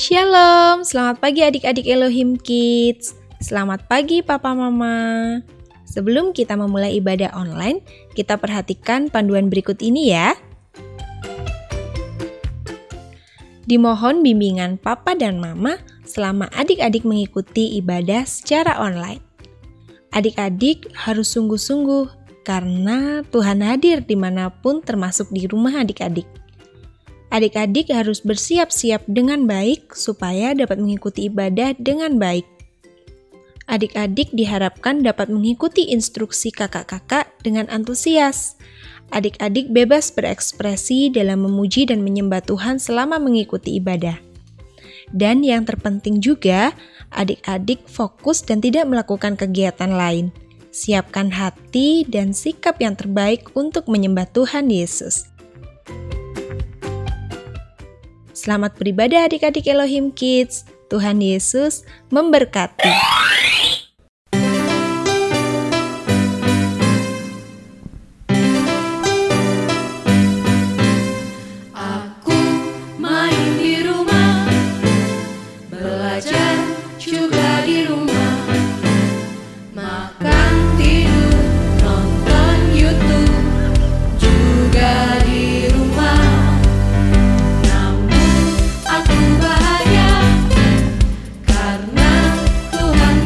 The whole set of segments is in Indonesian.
Shalom, selamat pagi adik-adik Elohim Kids. Selamat pagi Papa Mama. Sebelum kita memulai ibadah online, kita perhatikan panduan berikut ini ya. Dimohon bimbingan Papa dan Mama selama adik-adik mengikuti ibadah secara online. Adik-adik harus sungguh-sungguh karena Tuhan hadir dimanapun termasuk di rumah adik-adik. Adik-adik harus bersiap-siap dengan baik supaya dapat mengikuti ibadah dengan baik. Adik-adik diharapkan dapat mengikuti instruksi kakak-kakak dengan antusias. Adik-adik bebas berekspresi dalam memuji dan menyembah Tuhan selama mengikuti ibadah. Dan yang terpenting juga, adik-adik fokus dan tidak melakukan kegiatan lain. Siapkan hati dan sikap yang terbaik untuk menyembah Tuhan Yesus. Selamat beribadah adik-adik Elohim Kids. Tuhan Yesus memberkati. Aku main di rumah, belajar juga di rumah, makan, tidur, nonton YouTube juga di rumah. Namun aku bahagia karena Tuhan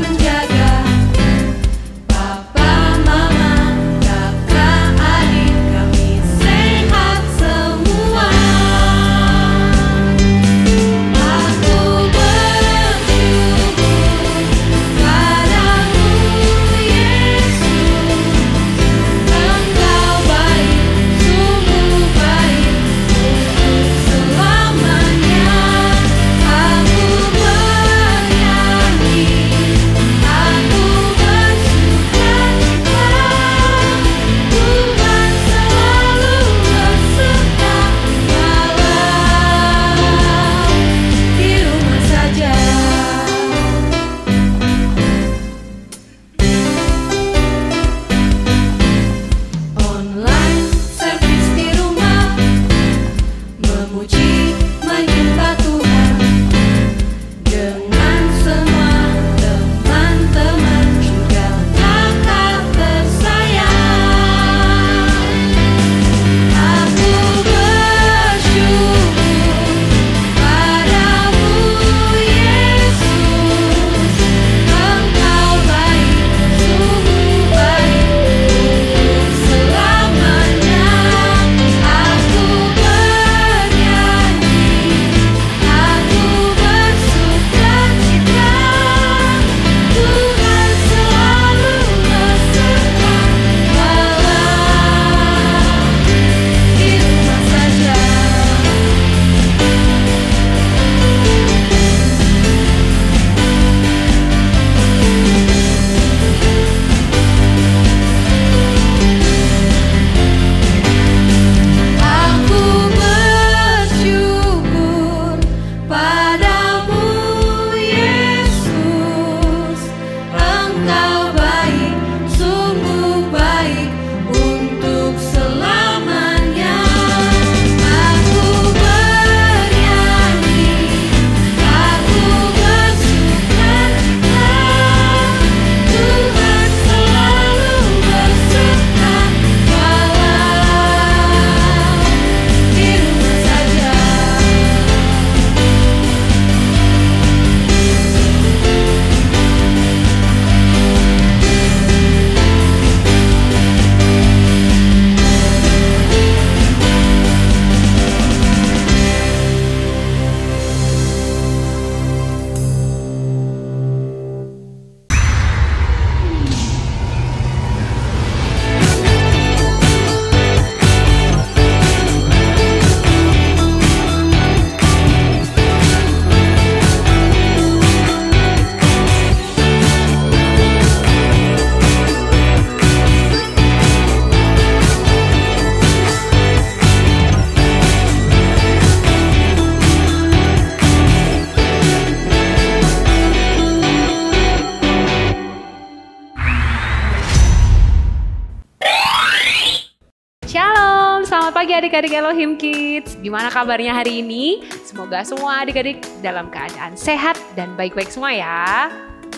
Selamat pagi adik-adik Elohim Kids. Gimana kabarnya hari ini? Semoga semua adik-adik dalam keadaan sehat dan baik-baik semua ya.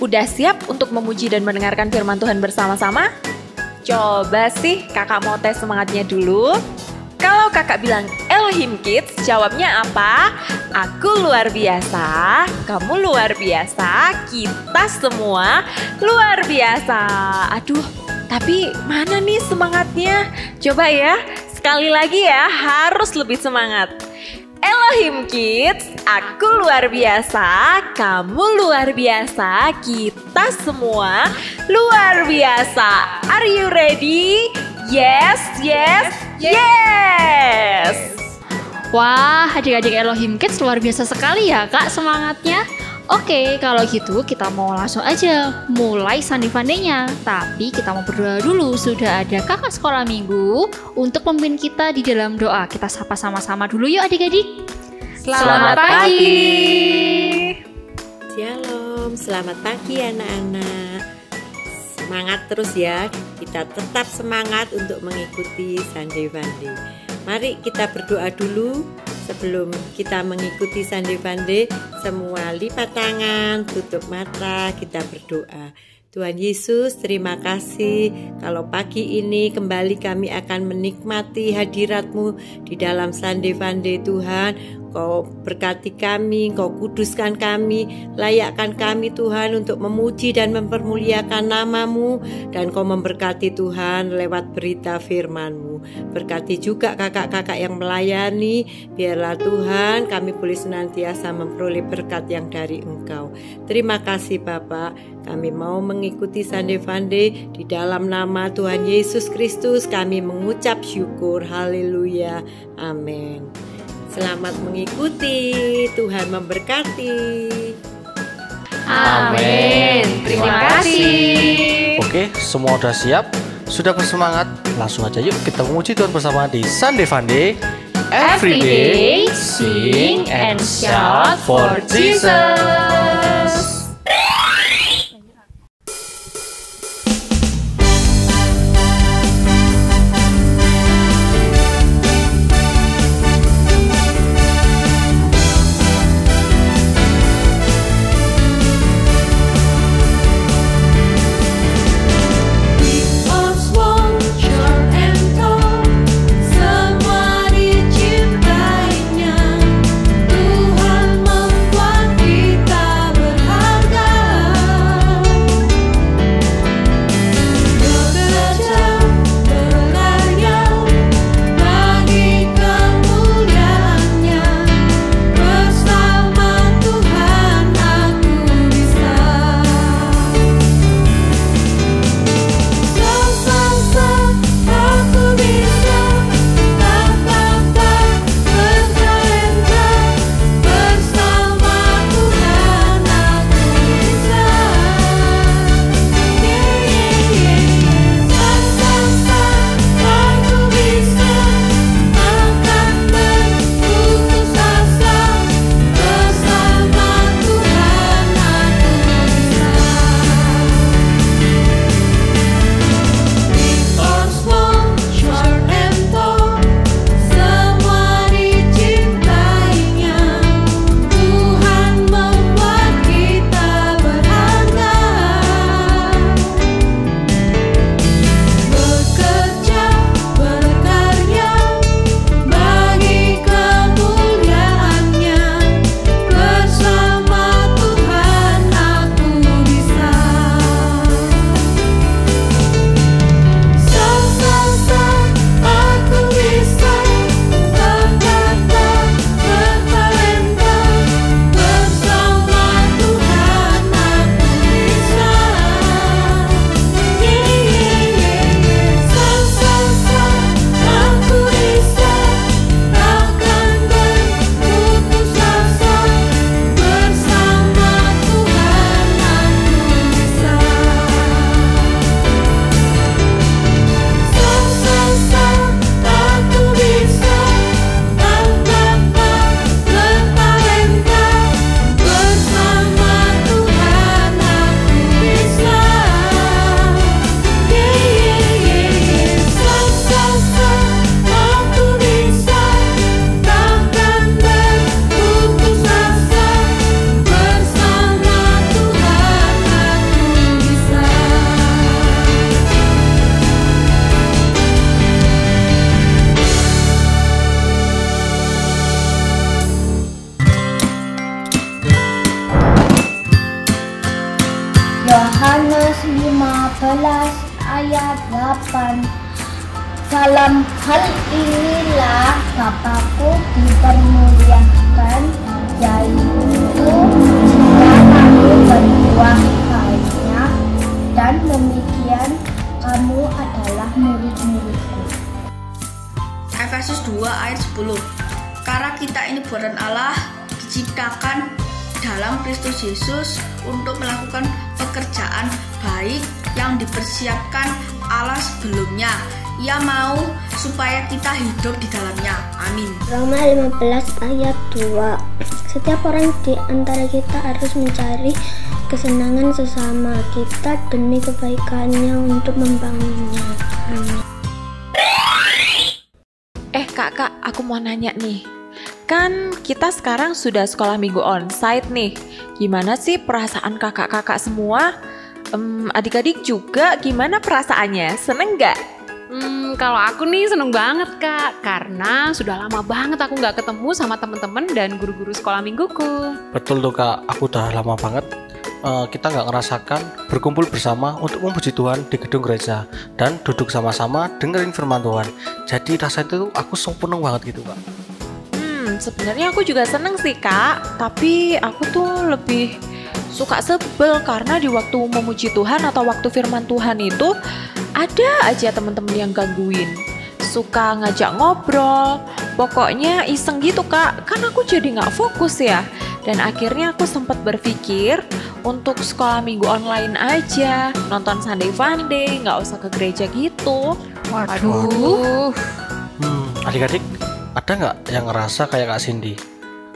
Udah siap untuk memuji dan mendengarkan firman Tuhan bersama-sama? Coba sih kakak mau tes semangatnya dulu. Kalau kakak bilang Elohim Kids, jawabnya apa? Aku luar biasa, kamu luar biasa, kita semua luar biasa. Aduh, tapi mana nih semangatnya? Coba ya, sekali lagi ya, harus lebih semangat. Elohim Kids, aku luar biasa, kamu luar biasa, kita semua luar biasa. Are you ready? Yes, yes, yes. Wah, adik-adik Elohim Kids luar biasa sekali ya kak semangatnya. Oke, kalau gitu kita mau langsung aja mulai Sunday Fun-Day-nya. Tapi kita mau berdoa dulu, sudah ada kakak sekolah minggu untuk memimpin kita di dalam doa. Kita sapa sama-sama dulu yuk adik-adik. Selamat pagi. Shalom, selamat pagi anak-anak. Semangat terus ya, kita tetap semangat untuk mengikuti Sunday Fun-Day. Mari kita berdoa dulu sebelum kita mengikuti Sunday Fun-Day. Semua lipat tangan, tutup mata, kita berdoa. Tuhan Yesus, terima kasih kalau pagi ini kembali kami akan menikmati hadirat-Mu di dalam Sunday Fun-Day Tuhan. Kau berkati kami, Kau kuduskan kami, layakkan kami Tuhan untuk memuji dan mempermuliakan nama-Mu. Dan Kau memberkati Tuhan lewat berita firman-Mu. Berkati juga kakak-kakak yang melayani, biarlah Tuhan kami boleh senantiasa memperoleh berkat yang dari Engkau. Terima kasih Bapak, kami mau mengikuti Sunday Fun-Day di dalam nama Tuhan Yesus Kristus. Kami mengucap syukur, haleluya, amin. Selamat mengikuti, Tuhan memberkati. Amin. Terima kasih. Oke, semua udah siap? Sudah bersemangat? Langsung aja yuk kita memuji Tuhan bersama di Sunday Fun-Day. Every day, sing and shout for Jesus. Semua dicintainya, Tuhan membuat kita ayat 8. Dalam hal inilah Bapakku dipermuliakan, yaitu jika kamu berbuah banyak, dan demikian kamu adalah murid-muridku. Efesus 2 ayat 10. Karena kita ini buatan Allah, diciptakan dalam Kristus Yesus untuk melakukan pekerjaan baik yang dipersiapkan Allah sebelumnya. Ia mau supaya kita hidup di dalamnya. Amin. Roma 15 ayat 2. Setiap orang di antara kita harus mencari kesenangan sesama kita demi kebaikannya untuk membangunnya. Amin. Kak, aku mau nanya nih. Kan kita sekarang sudah sekolah minggu onsite nih. Gimana sih perasaan kakak-kakak semua? Adik-adik juga gimana perasaannya? Seneng nggak? Kalau aku nih seneng banget Kak, karena sudah lama banget aku nggak ketemu sama teman-teman dan guru-guru sekolah mingguku. Betul tuh Kak, aku udah lama banget kita nggak ngerasakan berkumpul bersama untuk memuji Tuhan di gedung gereja dan duduk sama-sama dengerin firman Tuhan. Jadi rasanya itu aku sempurna banget gitu Kak. Sebenarnya aku juga seneng sih Kak, tapi aku tuh lebih suka sebel karena di waktu memuji Tuhan atau waktu firman Tuhan itu ada aja teman-teman yang gangguin, suka ngajak ngobrol, pokoknya iseng gitu Kak. Kan aku jadi nggak fokus ya. Dan akhirnya aku sempat berpikir untuk sekolah minggu online aja, nonton Sunday Funday, nggak usah ke gereja gitu. Waduh. Adik-adik, ada nggak yang ngerasa kayak Kak Cindy?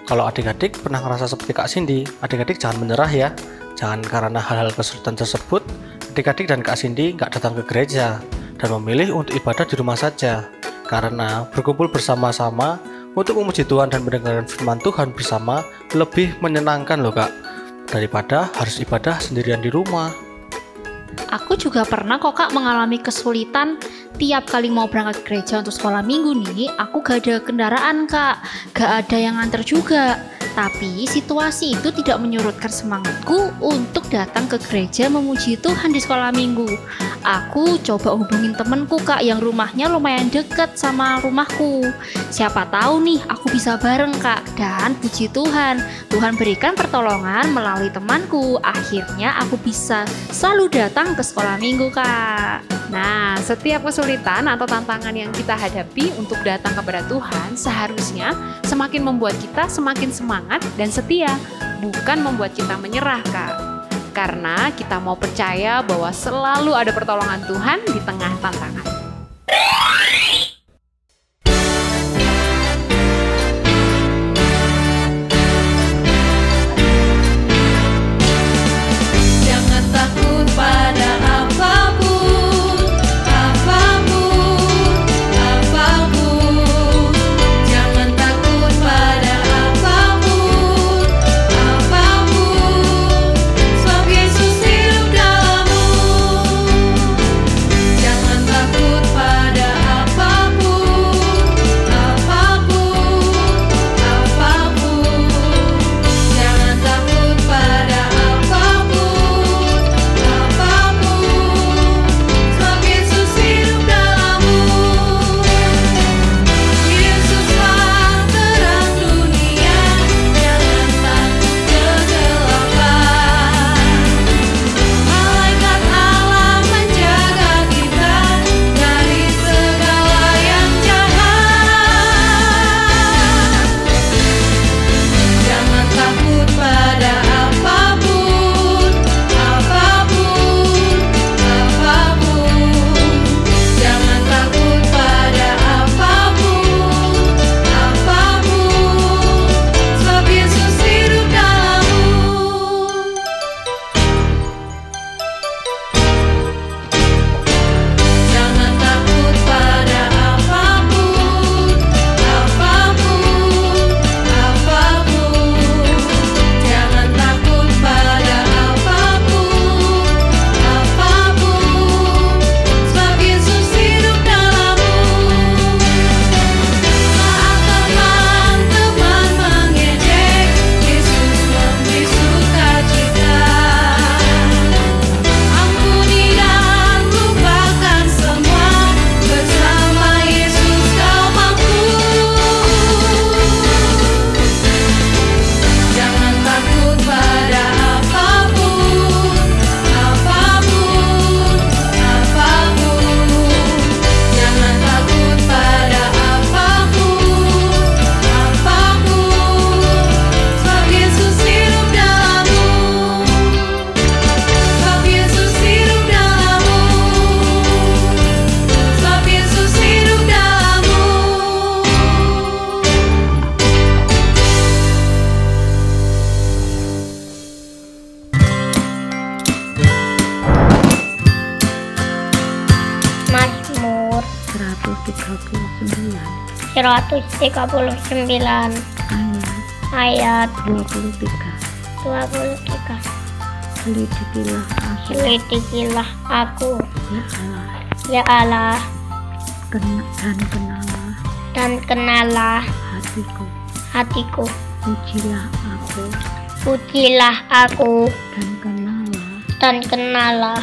Kalau adik-adik pernah ngerasa seperti Kak Cindy, adik-adik jangan menyerah ya. Jangan karena hal-hal kesulitan tersebut, adik-adik dan Kak Cindy nggak datang ke gereja dan memilih untuk ibadah di rumah saja. Karena berkumpul bersama-sama untuk memuji Tuhan dan mendengarkan firman Tuhan bersama lebih menyenangkan loh Kak, daripada harus ibadah sendirian di rumah. Aku juga pernah kok Kak mengalami kesulitan. Tiap kali mau berangkat ke gereja untuk sekolah minggu nih, aku gak ada kendaraan Kak, gak ada yang nganter juga. Tapi situasi itu tidak menyurutkan semangatku untuk datang ke gereja memuji Tuhan di sekolah minggu. Aku coba hubungin temenku Kak yang rumahnya lumayan deket sama rumahku. Siapa tahu nih aku bisa bareng Kak. Dan puji Tuhan, Tuhan berikan pertolongan melalui temanku. Akhirnya aku bisa selalu datang ke sekolah minggu Kak. Nah, setiap kesulitan atau tantangan yang kita hadapi untuk datang kepada Tuhan seharusnya semakin membuat kita semakin semangat dan setia, bukan membuat kita menyerah, Kak. Karena kita mau percaya bahwa selalu ada pertolongan Tuhan di tengah tantangan. Jangan takut pada apapun, jangan takut pada apapun, sebab Yesus hidup dalammu. Jangan takut 139 ayat 23. Selidikilah aku, ya Allah, dan kenalah hatiku. Pujilah aku, dan kenalah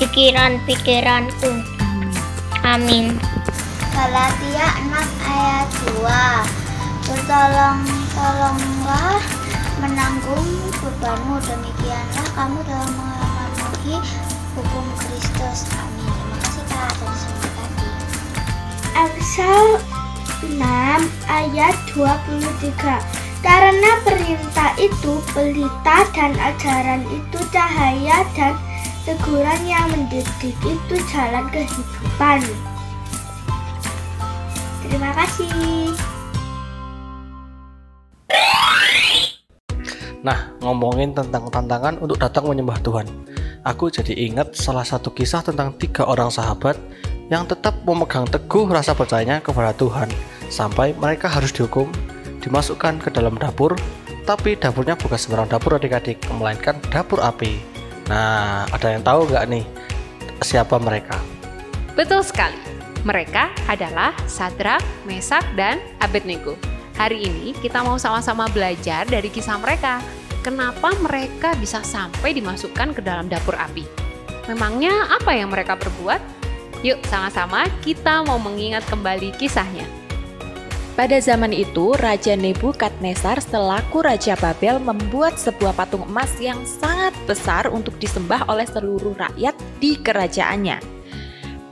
pikiran-pikiranku. Amin. Galatia 6 ayat 2. Bertolong-tolonglah menanggung bebanmu, demikianlah kamu dalam memenuhi hukum Kristus. Amin. Terima kasih Kak atas semua tadi. Amsal 6 ayat 23. Karena perintah itu pelita dan ajaran itu cahaya dan teguran yang mendidik itu jalan kehidupan. Terima kasih. Nah, ngomongin tentang tantangan untuk datang menyembah Tuhan, aku jadi ingat salah satu kisah tentang 3 orang sahabat yang tetap memegang teguh rasa percayanya kepada Tuhan sampai mereka harus dihukum, dimasukkan ke dalam dapur, tapi dapurnya bukan sembarang dapur adik-adik, melainkan dapur api. Nah, ada yang tahu nggak nih siapa mereka? Betul sekali. Mereka adalah Sadrak, Mesak, dan Abednego. Hari ini kita mau sama-sama belajar dari kisah mereka. Kenapa mereka bisa sampai dimasukkan ke dalam dapur api? Memangnya apa yang mereka perbuat? Yuk sama-sama kita mau mengingat kembali kisahnya. Pada zaman itu, Raja Nebukadnezar selaku Raja Babel membuat sebuah patung emas yang sangat besar untuk disembah oleh seluruh rakyat di kerajaannya.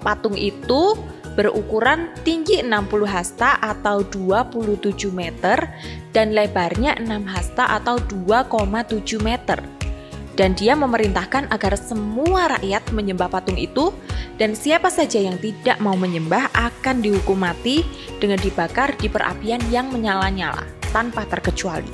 Patung itu berukuran tinggi 60 hasta atau 27 meter dan lebarnya 6 hasta atau 2,7 meter. Dan dia memerintahkan agar semua rakyat menyembah patung itu, dan siapa saja yang tidak mau menyembah akan dihukum mati dengan dibakar di perapian yang menyala-nyala tanpa terkecuali.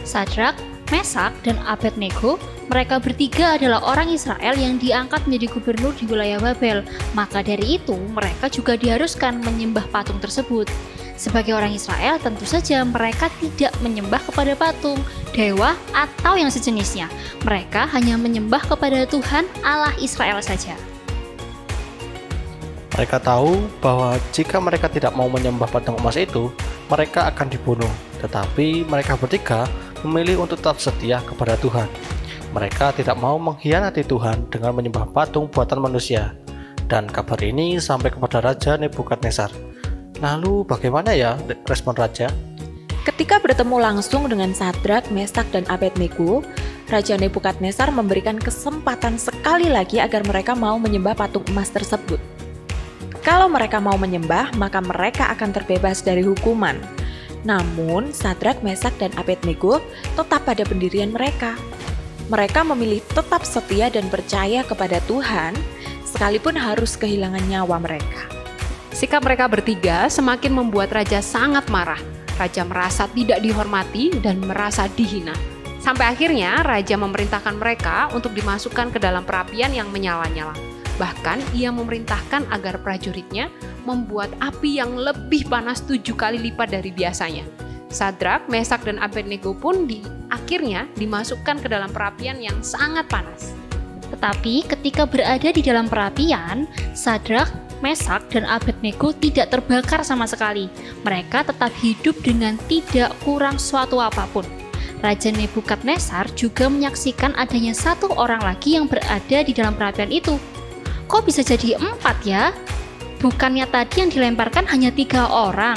Sadrak, Mesak, dan Abednego, mereka bertiga adalah orang Israel yang diangkat menjadi gubernur di wilayah Babel. Maka dari itu, mereka juga diharuskan menyembah patung tersebut. Sebagai orang Israel, tentu saja mereka tidak menyembah kepada patung, dewa, atau yang sejenisnya. Mereka hanya menyembah kepada Tuhan Allah Israel saja. Mereka tahu bahwa jika mereka tidak mau menyembah patung emas itu, mereka akan dibunuh. Tetapi mereka bertiga memilih untuk tetap setia kepada Tuhan. Mereka tidak mau mengkhianati Tuhan dengan menyembah patung buatan manusia. Dan kabar ini sampai kepada Raja Nebukadnezar. Lalu bagaimana ya respon Raja? Ketika bertemu langsung dengan Sadrak, Mesak, dan Abednego, Raja Nebukadnezar memberikan kesempatan sekali lagi agar mereka mau menyembah patung emas tersebut. Kalau mereka mau menyembah, maka mereka akan terbebas dari hukuman. Namun, Sadrak, Mesak, dan Abednego tetap pada pendirian mereka. Mereka memilih tetap setia dan percaya kepada Tuhan, sekalipun harus kehilangan nyawa mereka. Sikap mereka bertiga semakin membuat raja sangat marah. Raja merasa tidak dihormati dan merasa dihina. Sampai akhirnya raja memerintahkan mereka untuk dimasukkan ke dalam perapian yang menyala-nyala. Bahkan ia memerintahkan agar prajuritnya membuat api yang lebih panas 7 kali lipat dari biasanya. Sadrak, Mesak, dan Abednego pun akhirnya dimasukkan ke dalam perapian yang sangat panas. Tetapi ketika berada di dalam perapian, Sadrak, Mesak, dan Abednego tidak terbakar sama sekali. Mereka tetap hidup dengan tidak kurang suatu apapun. Raja Nebukadnezar juga menyaksikan adanya 1 orang lagi yang berada di dalam perapian itu. Kok bisa jadi 4 ya? Bukannya tadi yang dilemparkan hanya 3 orang?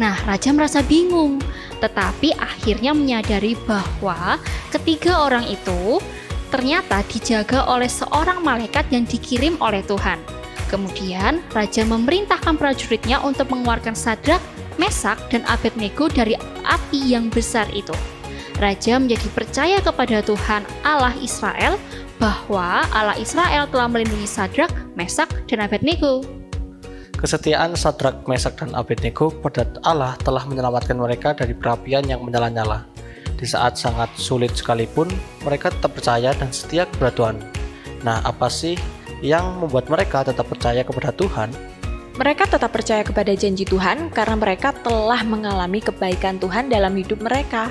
Nah, raja merasa bingung. Tetapi akhirnya menyadari bahwa ketiga orang itu ternyata dijaga oleh seorang malaikat yang dikirim oleh Tuhan. Kemudian, raja memerintahkan prajuritnya untuk mengeluarkan Sadrak, Mesak, dan Abednego dari api yang besar itu. Raja menjadi percaya kepada Tuhan Allah Israel bahwa Allah Israel telah melindungi Sadrak, Mesak, dan Abednego. Kesetiaan Sadrak, Mesak, dan Abednego pada Allah telah menyelamatkan mereka dari perapian yang menyala-nyala. Di saat sangat sulit sekalipun, mereka tetap percaya dan setia kepada Tuhan. Nah, apa sih yang membuat mereka tetap percaya kepada Tuhan? Mereka tetap percaya kepada janji Tuhan karena mereka telah mengalami kebaikan Tuhan dalam hidup mereka.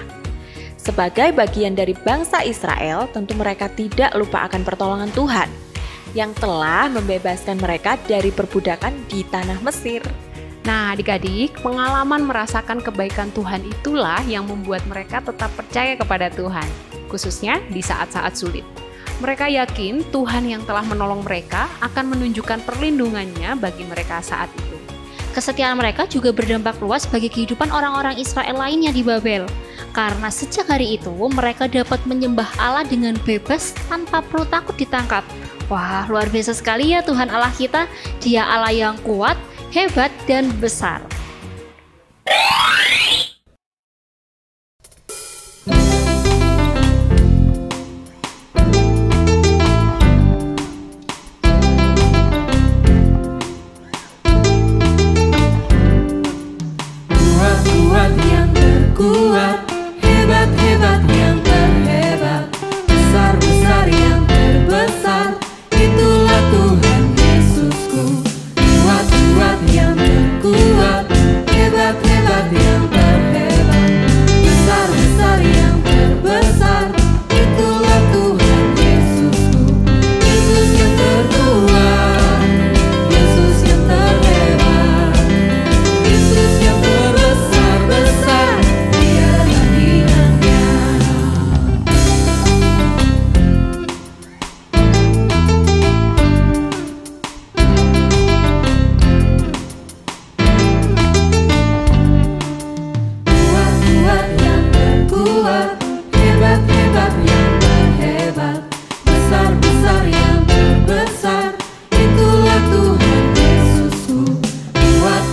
Sebagai bagian dari bangsa Israel, tentu mereka tidak lupa akan pertolongan Tuhan yang telah membebaskan mereka dari perbudakan di tanah Mesir. Nah, adik-adik, pengalaman merasakan kebaikan Tuhan itulah yang membuat mereka tetap percaya kepada Tuhan, khususnya di saat-saat sulit. Mereka yakin Tuhan yang telah menolong mereka akan menunjukkan perlindungannya bagi mereka saat itu. Kesetiaan mereka juga berdampak luas bagi kehidupan orang-orang Israel lainnya di Babel. Karena sejak hari itu mereka dapat menyembah Allah dengan bebas tanpa perlu takut ditangkap. Wah, luar biasa sekali ya Tuhan Allah kita. Dia Allah yang kuat, hebat, dan besar. Kuat yang terkuat, hebat yang terhebat, besar yang terbesar, itulah Tuhan Yesusku. Kuat yang terkuat, hebat yang terhebat, besar yang terbesar, itulah Tuhan Yesusku. Yesus yang terkuat, Yesus yang terhebat, Yesus yang terbesar, Dia tandingannya. Kuat yang terkuat, hebat yang terhebat, besar yang terbesar, itulah Tuhan Yesusku. Kuat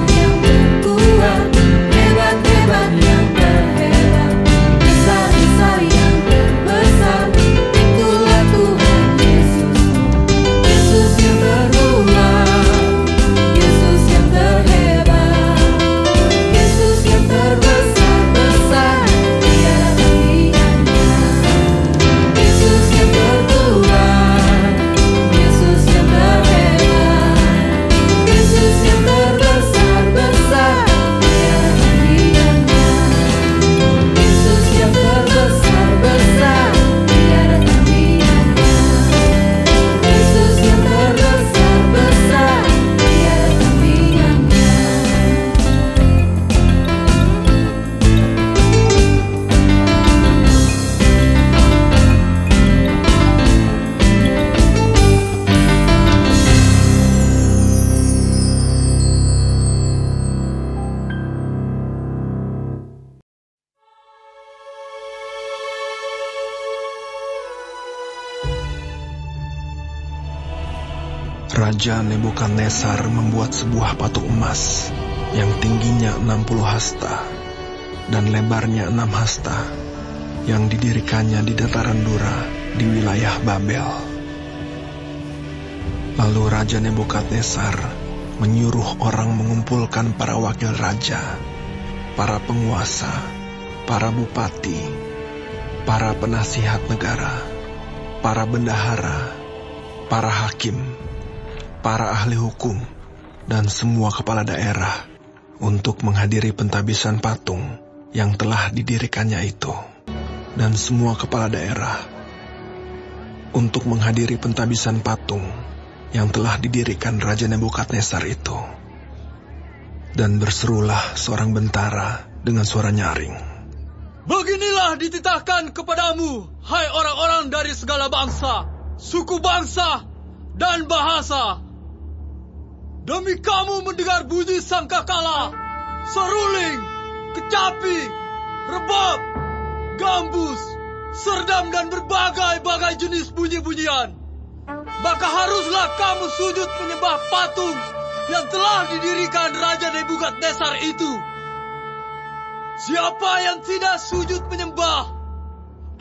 yang terkuat, hebat yang terhebat, besar yang terbesar, itulah Tuhan Yesusku. Yesus yang terkuat, Yesus yang terhebat, Yesus yang terbesar, Dia tandingannya. Yesus yang terkuat, Yesus yang terhebat, Yesus yang terbesar, Dia tandingannya. Yesus yang terbesar, Dia tandingannya. Yesus yang terbesar, Dia tandingannya. Raja Nebukadnezar membuat sebuah patung emas yang tingginya 60 hasta dan lebarnya 6 hasta yang didirikannya di dataran Dura di wilayah Babel. Lalu Raja Nebukadnezar menyuruh orang mengumpulkan para wakil raja, para penguasa, para bupati, para penasihat negara, para bendahara, para hakim, para ahli hukum, dan semua kepala daerah untuk menghadiri pentabisan patung yang telah didirikannya itu. Dan semua kepala daerah untuk menghadiri pentabisan patung yang telah didirikan Raja Nebukadnezar itu. Dan berserulah seorang bentara dengan suara nyaring. Beginilah dititahkan kepadamu, hai orang-orang dari segala bangsa, suku bangsa, dan bahasa. Demi kamu mendengar bunyi sangkakala, seruling, kecapi, rebab, gambus, serdam, dan berbagai-bagai jenis bunyi-bunyian, maka haruslah kamu sujud menyembah patung yang telah didirikan Raja Nebukadnezar itu. Siapa yang tidak sujud menyembah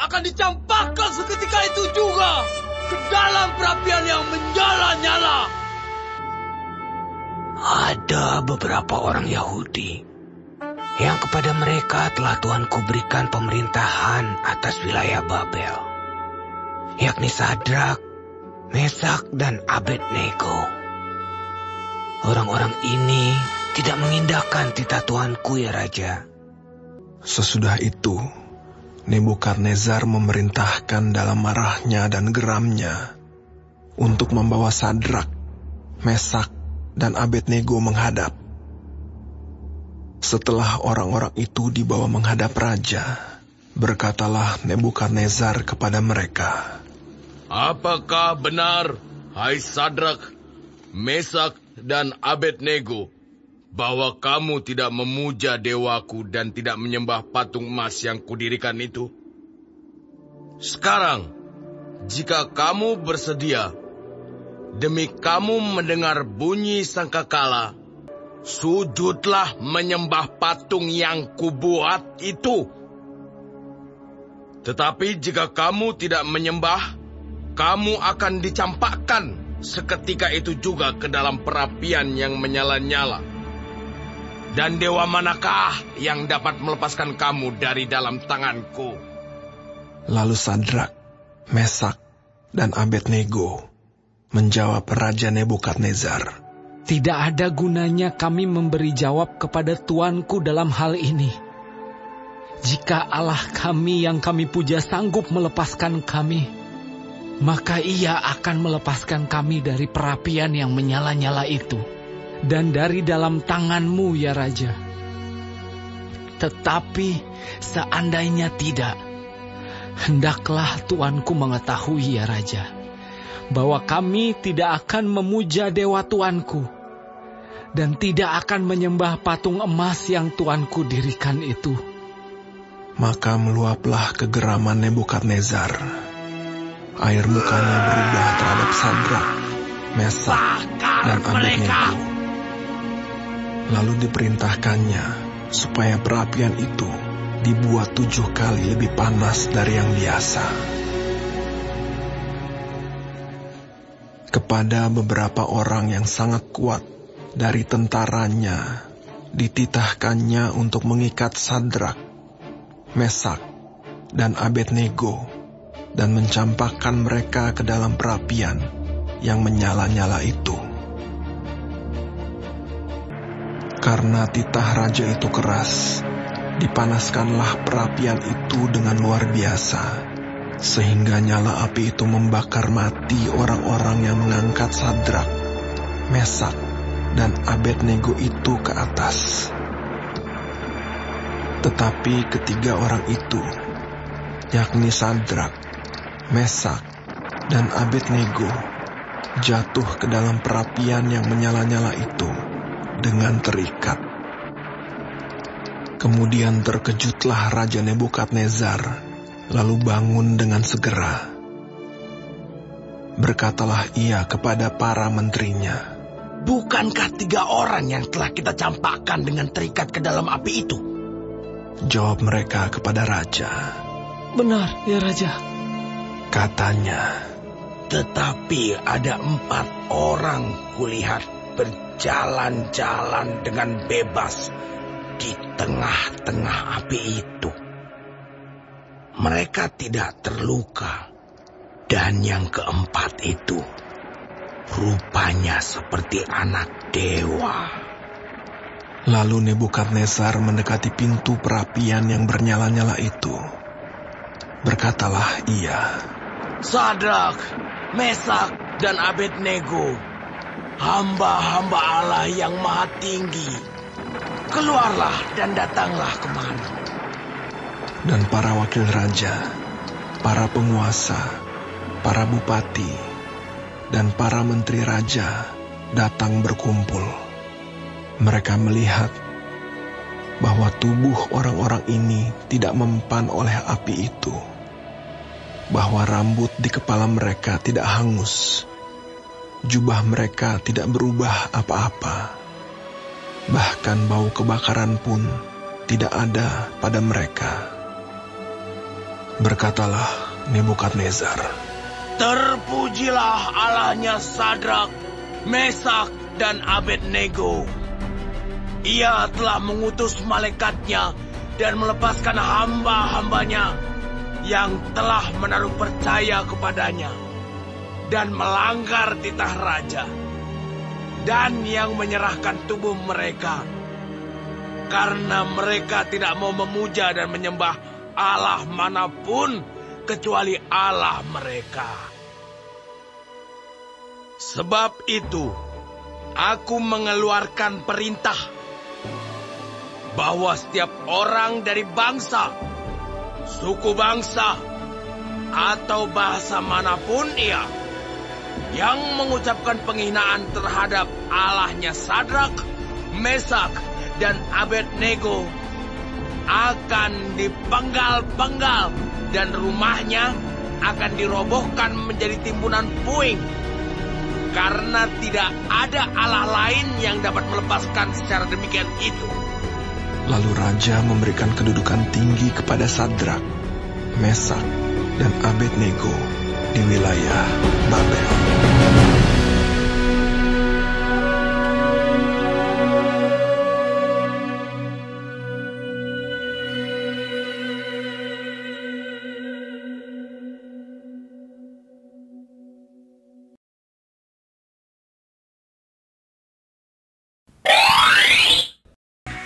akan dicampakkan seketika itu juga ke dalam perapian yang menyala-nyala. Ada beberapa orang Yahudi yang kepada mereka telah Tuhanku berikan pemerintahan atas wilayah Babel, yakni Sadrak, Mesak dan Abednego. Orang-orang ini tidak mengindahkan titah Tuanku ya Raja. Sesudah itu, Nebukadnezar memerintahkan dalam marahnya dan geramnya untuk membawa Sadrak, Mesak, dan Abednego menghadap. Setelah orang-orang itu dibawa menghadap raja, berkatalah Nebukadnezar kepada mereka, "Apakah benar, hai Sadrak, Mesak, dan Abednego, bahwa kamu tidak memuja dewaku dan tidak menyembah patung emas yang kudirikan itu? Sekarang, jika kamu bersedia, demi kamu mendengar bunyi sangkakala, sujudlah menyembah patung yang kubuat itu. Tetapi jika kamu tidak menyembah, kamu akan dicampakkan seketika itu juga ke dalam perapian yang menyala-nyala. Dan dewa manakah yang dapat melepaskan kamu dari dalam tanganku?" Lalu Sadrak, Mesak, dan Abednego menjawab Raja Nebukadnezar, "Tidak ada gunanya kami memberi jawab kepada Tuanku dalam hal ini. Jika Allah kami yang kami puja sanggup melepaskan kami, maka Ia akan melepaskan kami dari perapian yang menyala-nyala itu, dan dari dalam tangan-Mu ya Raja. Tetapi seandainya tidak, hendaklah Tuanku mengetahui ya Raja, bahwa kami tidak akan memuja dewa Tuanku, dan tidak akan menyembah patung emas yang Tuanku dirikan itu." Maka meluaplah kegeraman Nebukadnezar. Air mukanya berubah terhadap Sadrak, Mesak, dan Abednego. Lalu diperintahkannya supaya perapian itu dibuat 7 kali lebih panas dari yang biasa. Kepada beberapa orang yang sangat kuat dari tentaranya, dititahkannya untuk mengikat Sadrak, Mesak, dan Abednego dan mencampakkan mereka ke dalam perapian yang menyala-nyala itu. Karena titah raja itu keras, dipanaskanlah perapian itu dengan luar biasa, sehingga nyala api itu membakar mati orang-orang yang mengangkat Sadrak, Mesak, dan Abednego itu ke atas. Tetapi ketiga orang itu, yakni Sadrak, Mesak, dan Abednego, jatuh ke dalam perapian yang menyala-nyala itu dengan terikat. Kemudian terkejutlah Raja Nebukadnezar, lalu bangun dengan segera. Berkatalah ia kepada para menterinya, "Bukankah 3 orang yang telah kita campakkan dengan terikat ke dalam api itu?" Jawab mereka kepada raja, "Benar ya Raja," katanya. "Tetapi ada 4 orang kulihat berjalan-jalan dengan bebas di tengah-tengah api itu. Mereka tidak terluka, dan yang keempat itu rupanya seperti anak dewa." Lalu Nebukadnezar mendekati pintu perapian yang bernyala-nyala itu. Berkatalah ia, "Sadrak, Mesak, dan Abednego, hamba-hamba Allah yang maha tinggi, keluarlah dan datanglah kemari." Dan para wakil raja, para penguasa, para bupati, dan para menteri raja datang berkumpul. Mereka melihat bahwa tubuh orang-orang ini tidak mempan oleh api itu, bahwa rambut di kepala mereka tidak hangus, jubah mereka tidak berubah apa-apa, bahkan bau kebakaran pun tidak ada pada mereka. Berkatalah Nebukadnezar, "Terpujilah Allahnya Sadrak, Mesak, dan Abednego. Ia telah mengutus malaikatnya dan melepaskan hamba-hambanya yang telah menaruh percaya kepadanya. dan melanggar titah raja, dan yang menyerahkan tubuh mereka karena mereka tidak mau memuja dan menyembah Allah manapun kecuali Allah mereka. Sebab itu, aku mengeluarkan perintah bahwa setiap orang dari bangsa, suku bangsa, atau bahasa manapun ia yang mengucapkan penghinaan terhadap Allahnya Sadrak, Mesak, dan Abednego akan dipenggal-penggal dan rumahnya akan dirobohkan menjadi timbunan puing, karena tidak ada Allah lain yang dapat melepaskan secara demikian itu. Lalu raja memberikan kedudukan tinggi kepada Sadrak, Mesak, dan Abednego di wilayah Babel.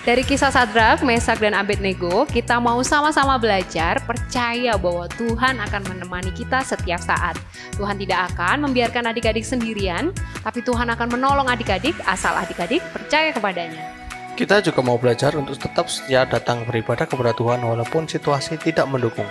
Dari kisah Sadrak, Mesak, dan Abednego, kita mau sama-sama belajar percaya bahwa Tuhan akan menemani kita setiap saat. Tuhan tidak akan membiarkan adik-adik sendirian, tapi Tuhan akan menolong adik-adik asal adik-adik percaya kepadanya. Kita juga mau belajar untuk tetap setia datang beribadah kepada Tuhan walaupun situasi tidak mendukung.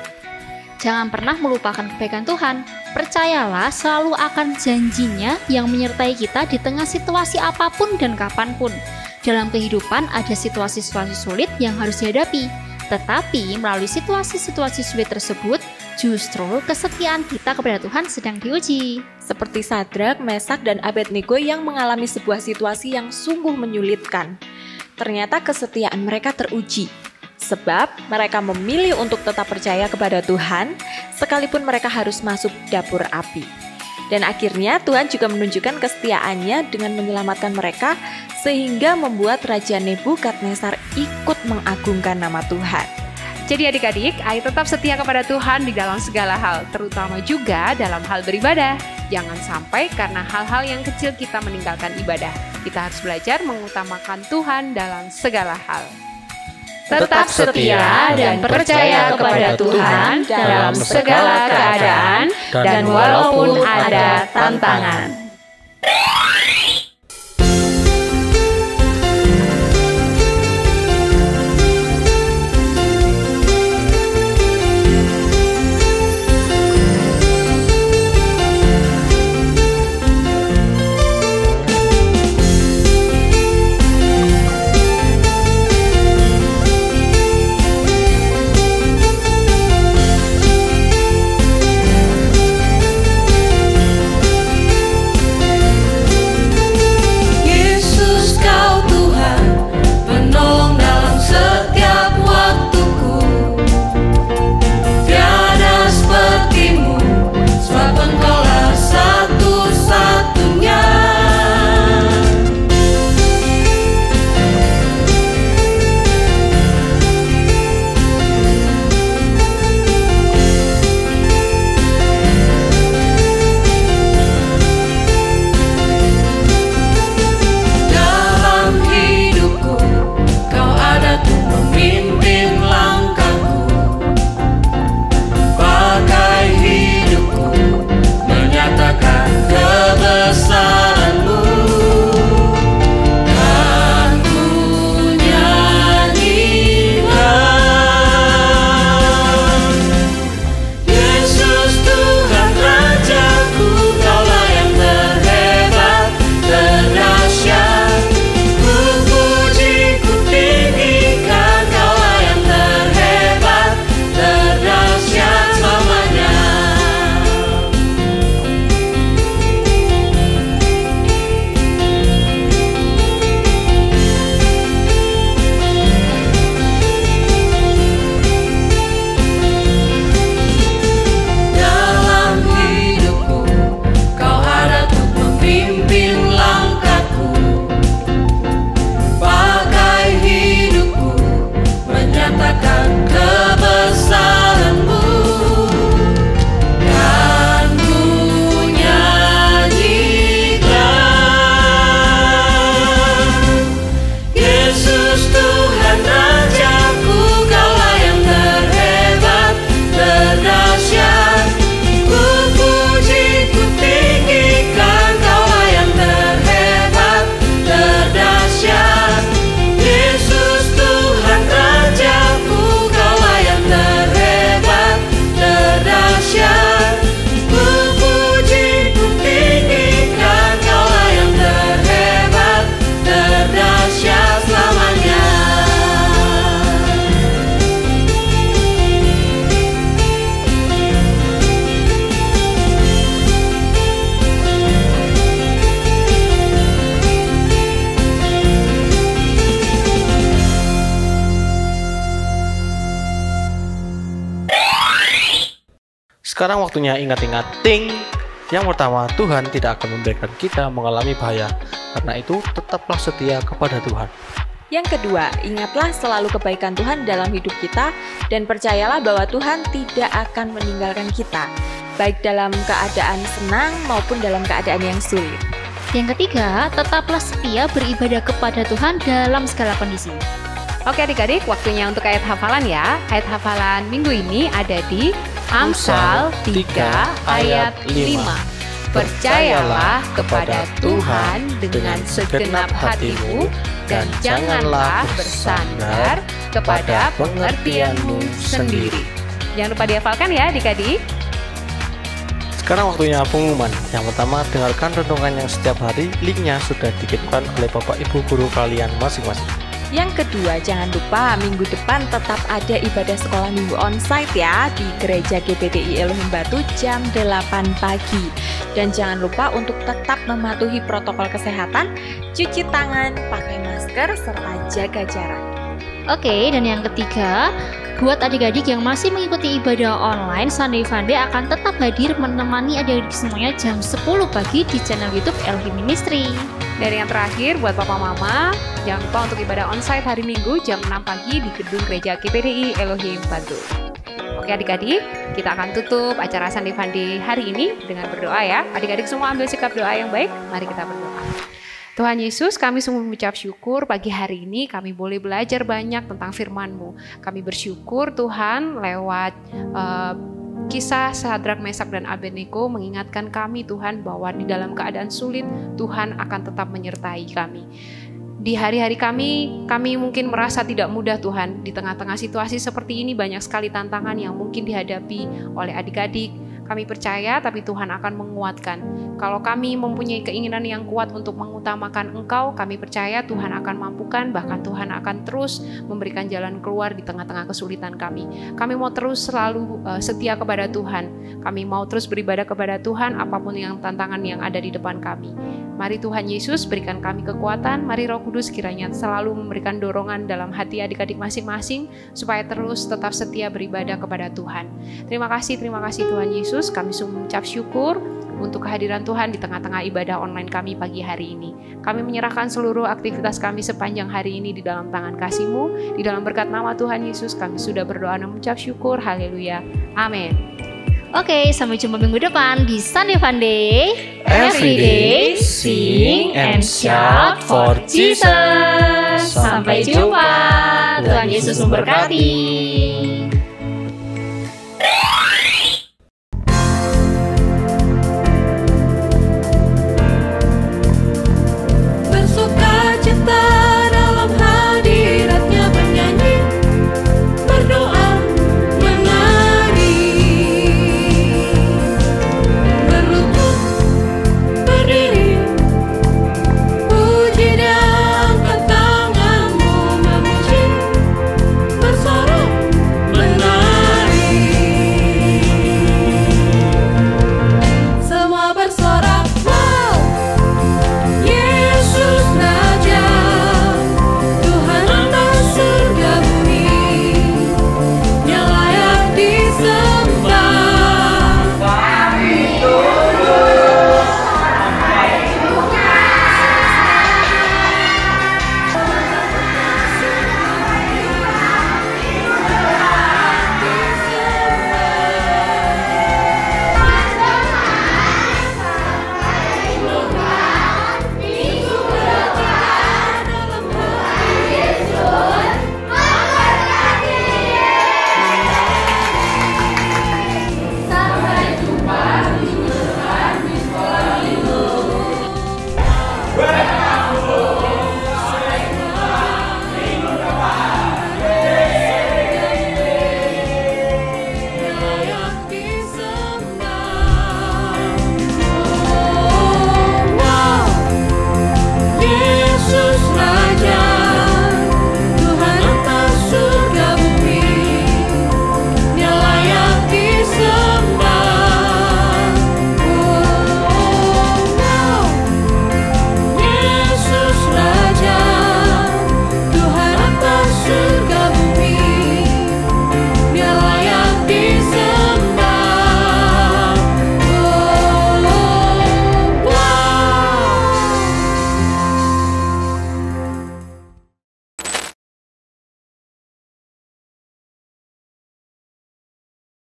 Jangan pernah melupakan kebaikan Tuhan. Percayalah selalu akan janjinya yang menyertai kita di tengah situasi apapun dan kapanpun. Dalam kehidupan ada situasi-situasi sulit yang harus dihadapi. Tetapi melalui situasi-situasi sulit tersebut, justru kesetiaan kita kepada Tuhan sedang diuji. Seperti Sadrak, Mesak, dan Abednego yang mengalami sebuah situasi yang sungguh menyulitkan. Ternyata kesetiaan mereka teruji. Sebab mereka memilih untuk tetap percaya kepada Tuhan, sekalipun mereka harus masuk dapur api. Dan akhirnya Tuhan juga menunjukkan kesetiaannya dengan menyelamatkan mereka, sehingga membuat Raja Nebukadnezar ikut mengagungkan nama Tuhan. Jadi adik-adik, ayo tetap setia kepada Tuhan di dalam segala hal, terutama juga dalam hal beribadah. Jangan sampai karena hal-hal yang kecil kita meninggalkan ibadah. Kita harus belajar mengutamakan Tuhan dalam segala hal. Tetap setia dan percaya kepada Tuhan dalam segala keadaan dan walaupun ada tantangan. Sekarang waktunya ingat-ingat ting. Yang pertama, Tuhan tidak akan membiarkan kita mengalami bahaya. Karena itu, tetaplah setia kepada Tuhan. Yang kedua, ingatlah selalu kebaikan Tuhan dalam hidup kita dan percayalah bahwa Tuhan tidak akan meninggalkan kita, baik dalam keadaan senang maupun dalam keadaan yang sulit. Yang ketiga, tetaplah setia beribadah kepada Tuhan dalam segala kondisi. Oke adik-adik, waktunya untuk ayat hafalan ya. Ayat hafalan minggu ini ada di Amsal 3 ayat 5. Percayalah kepada Tuhan dengan segenap hatimu dan janganlah bersandar kepada pengertianmu sendiri. Jangan lupa dihafalkan ya adik-adik. Sekarang waktunya pengumuman. Yang pertama, dengarkan renungan yang setiap hari. Linknya sudah dikirimkan oleh Bapak Ibu Guru kalian masing-masing. Yang kedua, jangan lupa minggu depan tetap ada ibadah sekolah minggu onsite ya di Gereja GBTI Elohim Batu jam 8 pagi. Dan jangan lupa untuk tetap mematuhi protokol kesehatan, cuci tangan, pakai masker, serta jaga jarak. Oke, dan yang ketiga, buat adik-adik yang masih mengikuti ibadah online, Sunday Funday akan tetap hadir menemani adik-adik semuanya jam 10 pagi di channel YouTube Elohim Ministry. Dari yang terakhir, buat papa mama, jangan lupa untuk ibadah onsite hari Minggu jam 6 pagi di gedung Gereja GBTI Elohim Batu. Oke adik-adik, kita akan tutup acara Sunday Funday hari ini dengan berdoa ya. Adik-adik semua ambil sikap doa yang baik, mari kita berdoa. Tuhan Yesus, kami sungguh mengucap syukur pagi hari ini kami boleh belajar banyak tentang firman-Mu. Kami bersyukur Tuhan lewat kisah Sadrak, Mesak, dan Abednego mengingatkan kami Tuhan bahwa di dalam keadaan sulit Tuhan akan tetap menyertai kami. Di hari-hari kami mungkin merasa tidak mudah Tuhan. Di tengah-tengah situasi seperti ini banyak sekali tantangan yang mungkin dihadapi oleh adik-adik. Kami percaya tapi Tuhan akan menguatkan. Kalau kami mempunyai keinginan yang kuat untuk mengutamakan Engkau, kami percaya Tuhan akan mampukan, bahkan Tuhan akan terus memberikan jalan keluar di tengah-tengah kesulitan kami. Kami mau terus selalu setia kepada Tuhan. Kami mau terus beribadah kepada Tuhan apapun yang tantangan yang ada di depan kami. Mari Tuhan Yesus berikan kami kekuatan, mari Roh Kudus kiranya selalu memberikan dorongan dalam hati adik-adik masing-masing supaya terus tetap setia beribadah kepada Tuhan. Terima kasih Tuhan Yesus. Kami sungguh mengucap syukur untuk kehadiran Tuhan di tengah-tengah ibadah online kami pagi hari ini. Kami menyerahkan seluruh aktivitas kami sepanjang hari ini di dalam tangan kasih-Mu. Di dalam berkat nama Tuhan Yesus kami sudah berdoa dan mengucap syukur. Haleluya. Amin. Oke, sampai jumpa minggu depan di Sunday Funday. Every day, sing and shout for Jesus. Sampai jumpa. Tuhan Yesus memberkati.